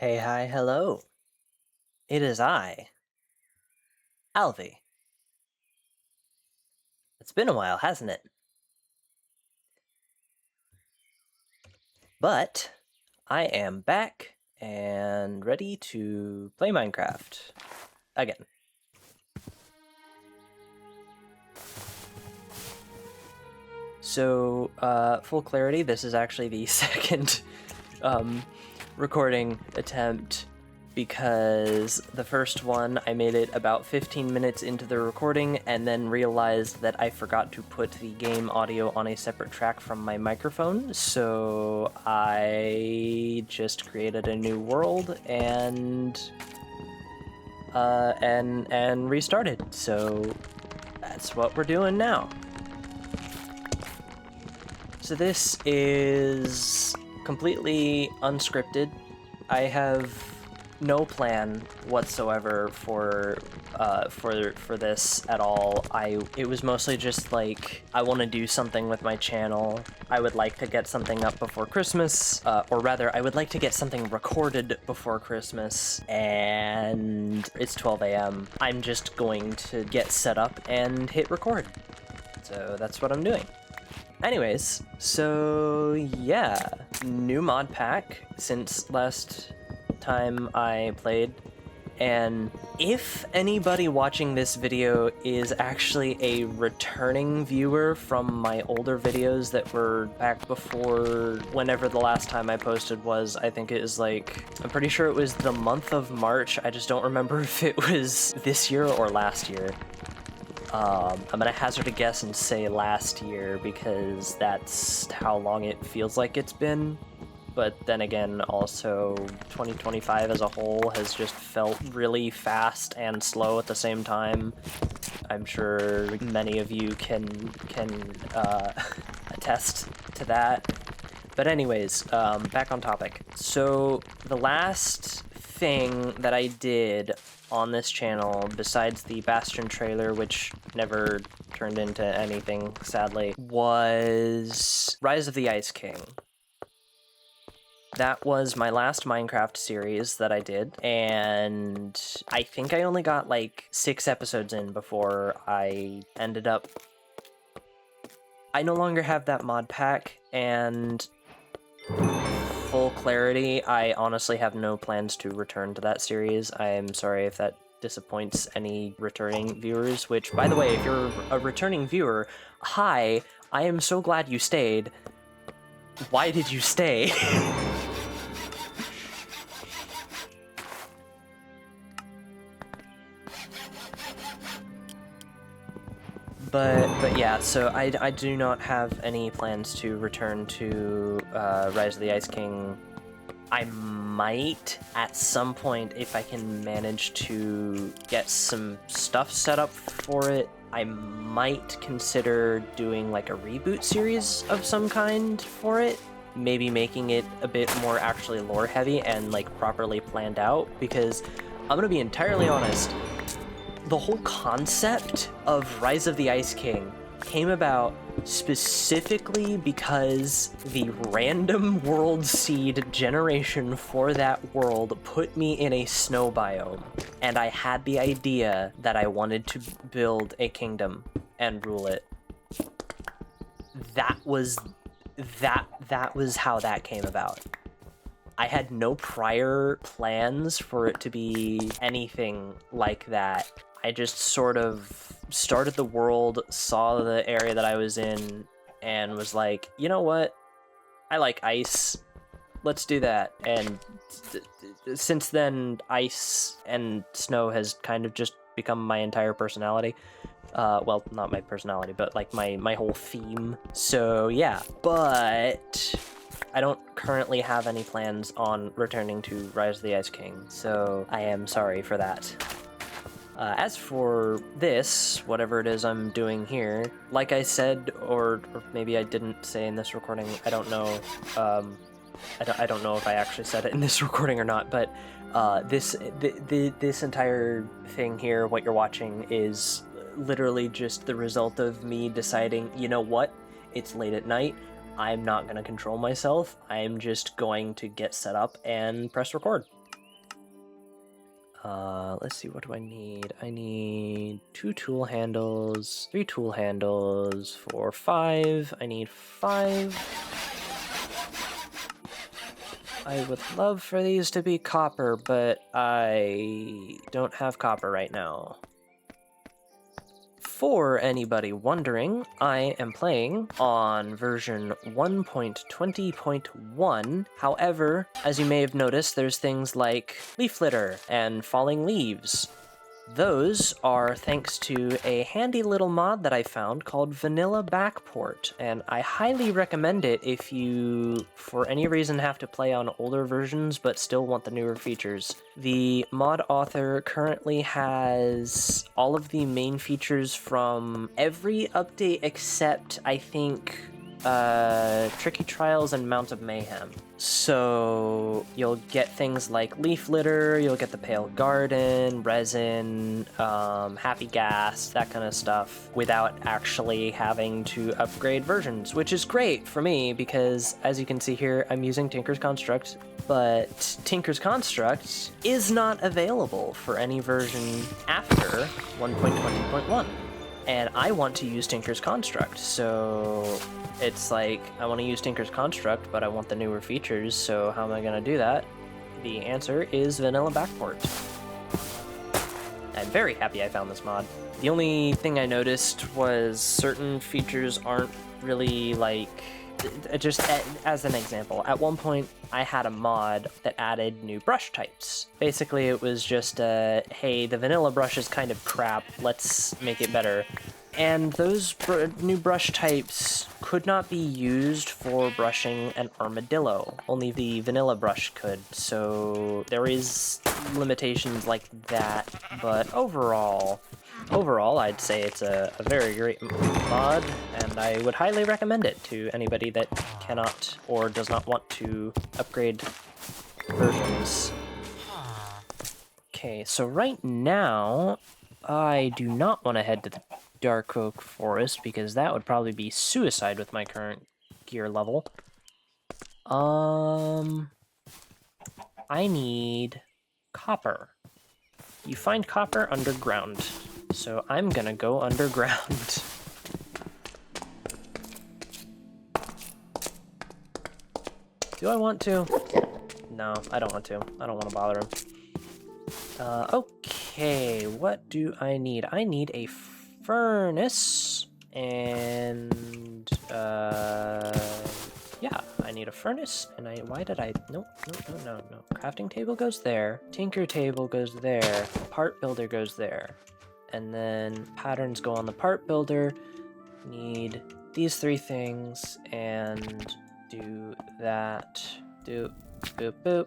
Hey, hi, hello. It is I, Alvi. It's been a while, hasn't it? But I am back and ready to play Minecraft again. So, full clarity, this is actually the second recording attempt because the first one I made it about 15 minutes into the recording and then realized that I forgot to put the game audio on a separate track from my microphone, so I just created a new world and restarted. So that's what we're doing now. So this is completely unscripted. I have no plan whatsoever for this at all. It was mostly just like, I want to do something with my channel. I would like to get something up before Christmas, or rather, I would like to get something recorded before Christmas, and it's 12 a.m. I'm just going to get set up and hit record. So that's what I'm doing. Anyways, so yeah, new mod pack since last time I played, and if anybody watching this video is actually a returning viewer from my older videos that were back before whenever the last time I posted was, I think it was like, I'm pretty sure it was the month of March, I just don't remember if it was this year or last year. I'm gonna hazard a guess and say last year because that's how long it feels like it's been. But then again, also 2025 as a whole has just felt really fast and slow at the same time. I'm sure many of you can attest to that. But anyways, back on topic. So the last thing that I did on this channel, besides the Bastion trailer, which never turned into anything, sadly, was Rise of the Ice King. That was my last Minecraft series that I did, and I think I only got like 6 episodes in before I ended up... I no longer have that mod pack, and full clarity, I honestly have no plans to return to that series. I'm sorry if that disappoints any returning viewers, which, by the way, if you're a returning viewer, hi, I am so glad you stayed. Why did you stay? But yeah, so I do not have any plans to return to Rise of the Ice King. I might, at some point, if I can manage to get some stuff set up for it, I might consider doing like a reboot series of some kind for it. Maybe making it a bit more actually lore heavy and like properly planned out, because I'm gonna be entirely honest, the whole concept of Rise of the Ice King came about specifically because the random world seed generation for that world put me in a snow biome, and I had the idea that I wanted to build a kingdom and rule it. That was how that came about. I had no prior plans for it to be anything like that. I just sort of started the world, saw the area that I was in, and was like, you know what? I like ice. Let's do that. And since then, ice and snow has kind of just become my entire personality. Well, not my personality, but like my whole theme. So yeah, but I don't currently have any plans on returning to Rise of the Ice King, so I am sorry for that. As for this, whatever it is I'm doing here, like I said, or maybe I didn't say in this recording, I don't know, I don't know if I actually said it in this recording or not, but this entire thing here, what you're watching, is literally just the result of me deciding, you know what, it's late at night, I'm not going to control myself, I'm just going to get set up and press record. Let's see, what do I need? I need 2 tool handles, 3 tool handles, 4, 5. I need 5. I would love for these to be copper, but I don't have copper right now. For anybody wondering, I am playing on version 1.20.1. However, as you may have noticed, there's things like leaf litter and falling leaves. Those are thanks to a handy little mod that I found called Vanilla Backport, and I highly recommend it if you, for any reason, have to play on older versions but still want the newer features. The mod author currently has all of the main features from every update except, I think, Tricky Trials and Mount of Mayhem. So you'll get things like leaf litter, you'll get the Pale Garden, resin, happy gas, that kind of stuff, without actually having to upgrade versions, which is great for me because, as you can see here, I'm using Tinker's Construct, but Tinker's Construct is not available for any version after 1.20.1. And I want to use Tinker's Construct, so it's like, I want to use Tinker's Construct, but I want the newer features, so how am I going to do that? The answer is Vanilla Backport. I'm very happy I found this mod. The only thing I noticed was certain features aren't really like... Just as an example, at one point I had a mod that added new brush types. Basically it was just, hey, the vanilla brush is kind of crap, let's make it better. And those new brush types could not be used for brushing an armadillo. Only the vanilla brush could, so there is limitations like that, but overall, I'd say it's a very great mod, and I would highly recommend it to anybody that cannot or does not want to upgrade versions. Okay, so right now, I do not want to head to the Dark Oak Forest, because that would probably be suicide with my current gear level. I need copper. You find copper underground. So I'm gonna go underground. Do I want to? No, I don't want to. I don't want to bother him. Okay, what do I need? I need a furnace, and, yeah, I need a furnace, and why did I, no. Crafting table goes there, tinker table goes there, part builder goes there. And then patterns go on the part builder. Need these 3 things and do that. Do boop boop.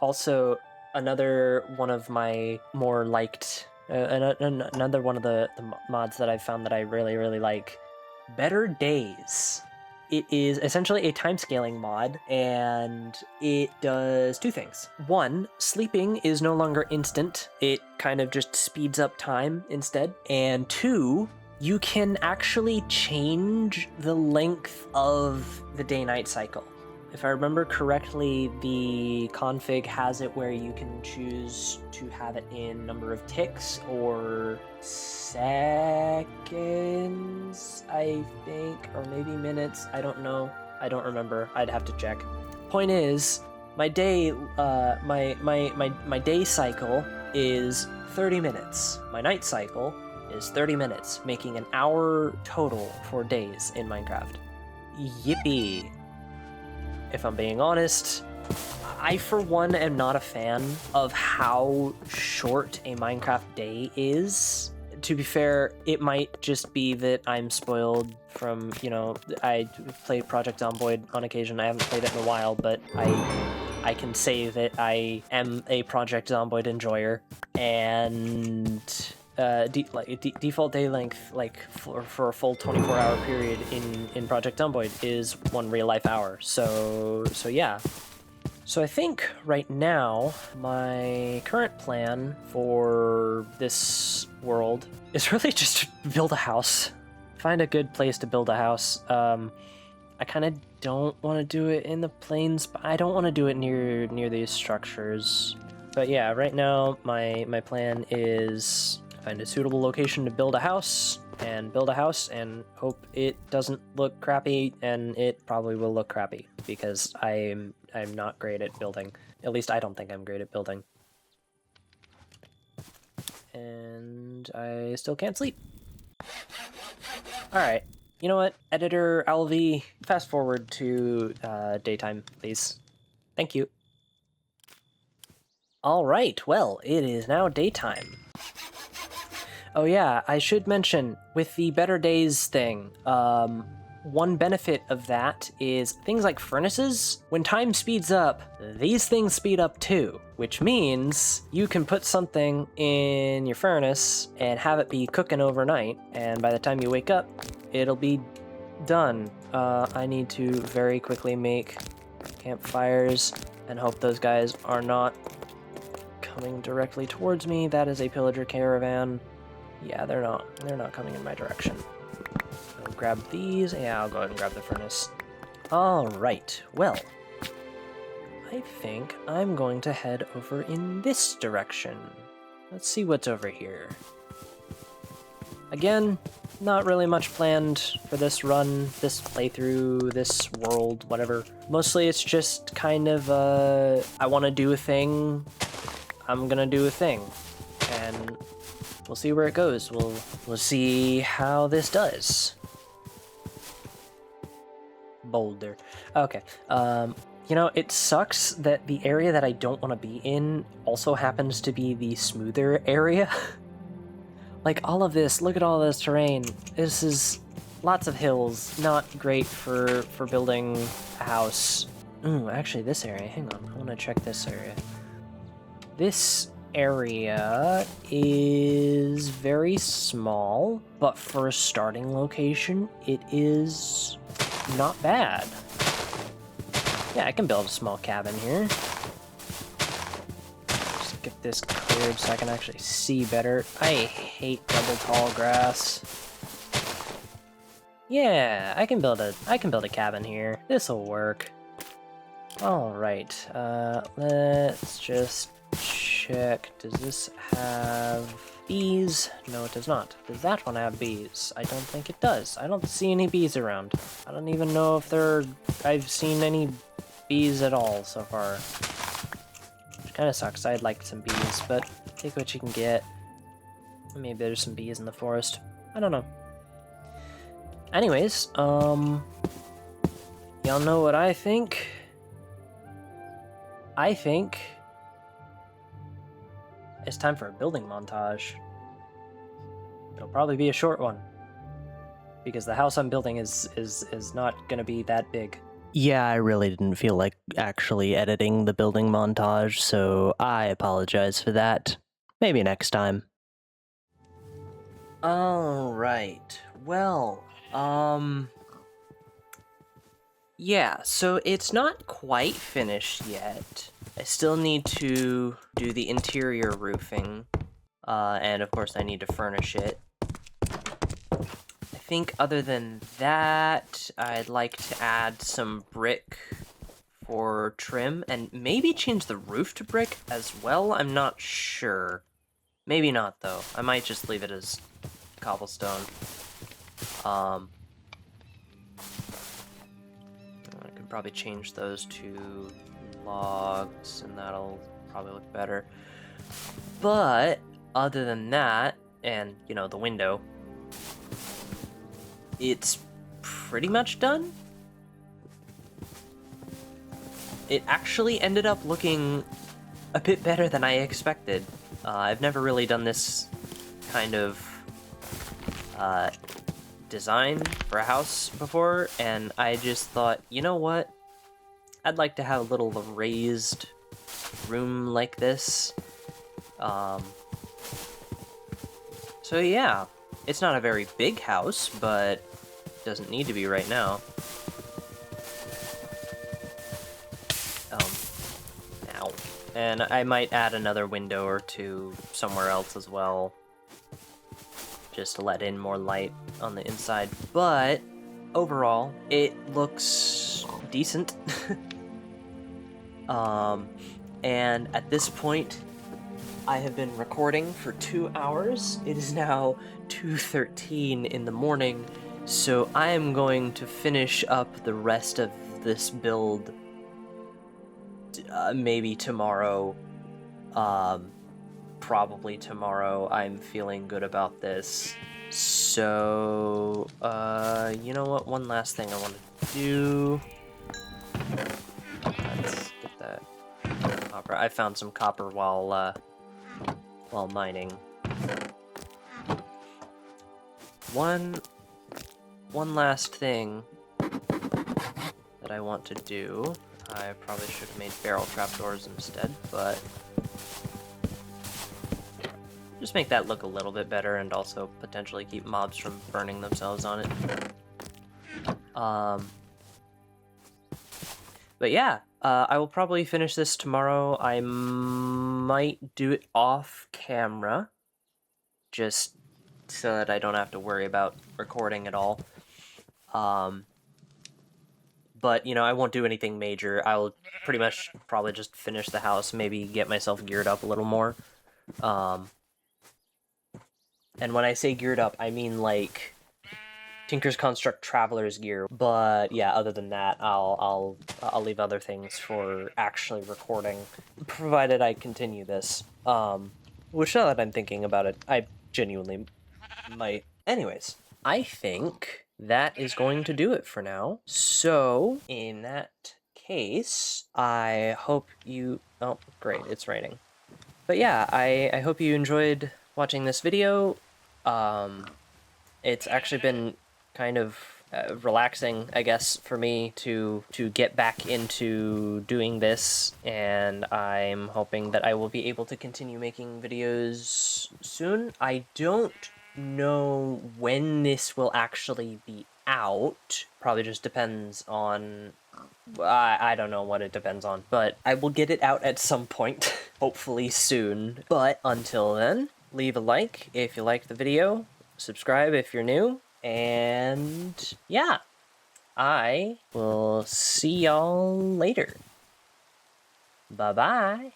Also, another one of my more liked, another one of the mods that I've found that I really like, Better Days. It is essentially a time-scaling mod, and it does 2 things. 1, sleeping is no longer instant. It kind of just speeds up time instead. And 2, you can actually change the length of the day-night cycle. If I remember correctly, the config has it where you can choose to have it in number of ticks or seconds, I think, or maybe minutes. I don't know. I don't remember. I'd have to check. Point is, my day, my day cycle is 30 minutes. My night cycle is 30 minutes, making an hour total for days in Minecraft. Yippee! If I'm being honest, I for one am not a fan of how short a Minecraft day is. To be fair, it might just be that I'm spoiled from, you know, I play Project Zomboid on occasion. I haven't played it in a while, but I can say that I am a Project Zomboid enjoyer, and default day length, like for a full 24-hour period in Project Zomboid is 1 real life hour. So yeah. So I think right now my current plan for this world is really just to build a house. Find a good place to build a house. I kind of don't want to do it in the plains, but I don't want to do it near these structures. But yeah, right now my plan is find a suitable location to build a house and hope it doesn't look crappy, and it probably will look crappy because I'm not great at building. At least I don't think I'm great at building. And I still can't sleep. Alright, you know what? Editor LV, fast forward to daytime, please. Thank you. Alright, well, it is now daytime. Oh yeah, I should mention, with the Better Days thing, one benefit of that is things like furnaces. When time speeds up, these things speed up too, which means you can put something in your furnace and have it be cooking overnight, and by the time you wake up, it'll be done. I need to very quickly make campfires and hope those guys are not coming directly towards me. That is a pillager caravan. Yeah, they're not coming in my direction. I'll grab these. Yeah, I'll go ahead and grab the furnace. Alright, well, I think I'm going to head over in this direction. Let's see what's over here. Again, not really much planned for this run, this playthrough, this world, whatever. Mostly it's just kind of, I want to do a thing, I'm gonna do a thing. And we'll see where it goes. We'll see how this does. Boulder. Okay. You know, it sucks that the area that I don't want to be in also happens to be the smoother area. Like, all of this, look at all this terrain. This is lots of hills, not great for building a house. Ooh, actually, this area, hang on, I want to check this area. This area is very small, but for a starting location, it is not bad. Yeah, I can build a small cabin here. Just get this cleared so I can actually see better. I hate double tall grass. Yeah, I can build a cabin here. This'll work. All right, let's just check. Does this have bees? No, it does not. Does that one have bees? I don't think it does. I don't see any bees around. I don't even know if I've seen any bees at all so far. Which kind of sucks. I'd like some bees, but take what you can get. Maybe there's some bees in the forest. I don't know. Anyways, y'all know what I think? I think it's time for a building montage. It'll probably be a short one, because the house I'm building is not gonna be that big. Yeah, I really didn't feel like actually editing the building montage, so I apologize for that. Maybe next time. Alright, well, yeah, so it's not quite finished yet. I still need to do the interior roofing, and of course I need to furnish it. I think other than that, I'd like to add some brick for trim, and maybe change the roof to brick as well. I'm not sure. Maybe not, though. I might just leave it as cobblestone. I could probably change those to logs, and that'll probably look better. But other than that, and you know, the window, it's pretty much done. It actually ended up looking a bit better than I expected. I've never really done this kind of design for a house before, and I just thought, you know what? I'd like to have a little raised room like this. So yeah, it's not a very big house, but it doesn't need to be right now. Ow. And I might add another window or two somewhere else as well, just to let in more light on the inside. But overall, it looks decent. and at this point, I have been recording for 2 hours. It is now 2:13 in the morning, so I am going to finish up the rest of this build maybe tomorrow. Probably tomorrow. I'm feeling good about this. So, you know what? One last thing I want to do. Let's get that copper. I found some copper while mining. One last thing that I want to do. I probably should have made barrel trapdoors instead, but just make that look a little bit better and also potentially keep mobs from burning themselves on it. But yeah, I will probably finish this tomorrow. I might do it off camera, just so that I don't have to worry about recording at all. But, you know, I won't do anything major. I'll pretty much probably just finish the house, maybe get myself geared up a little more. And when I say geared up, I mean, like, Tinker's Construct Traveler's gear. But, yeah, other than that, I'll leave other things for actually recording, provided I continue this. Which, now that I'm thinking about it, I genuinely might. Anyways, I think that is going to do it for now. So, in that case, I hope you... Oh, great, it's raining. But yeah, I hope you enjoyed watching this video. It's actually been kind of relaxing, I guess, for me to get back into doing this, and I'm hoping that I will be able to continue making videos soon. I don't know when this will actually be out. Probably just depends on... I don't know what it depends on, but I will get it out at some point, hopefully soon. But until then, leave a like if you liked the video, subscribe if you're new, and yeah, I will see y'all later. Bye-bye.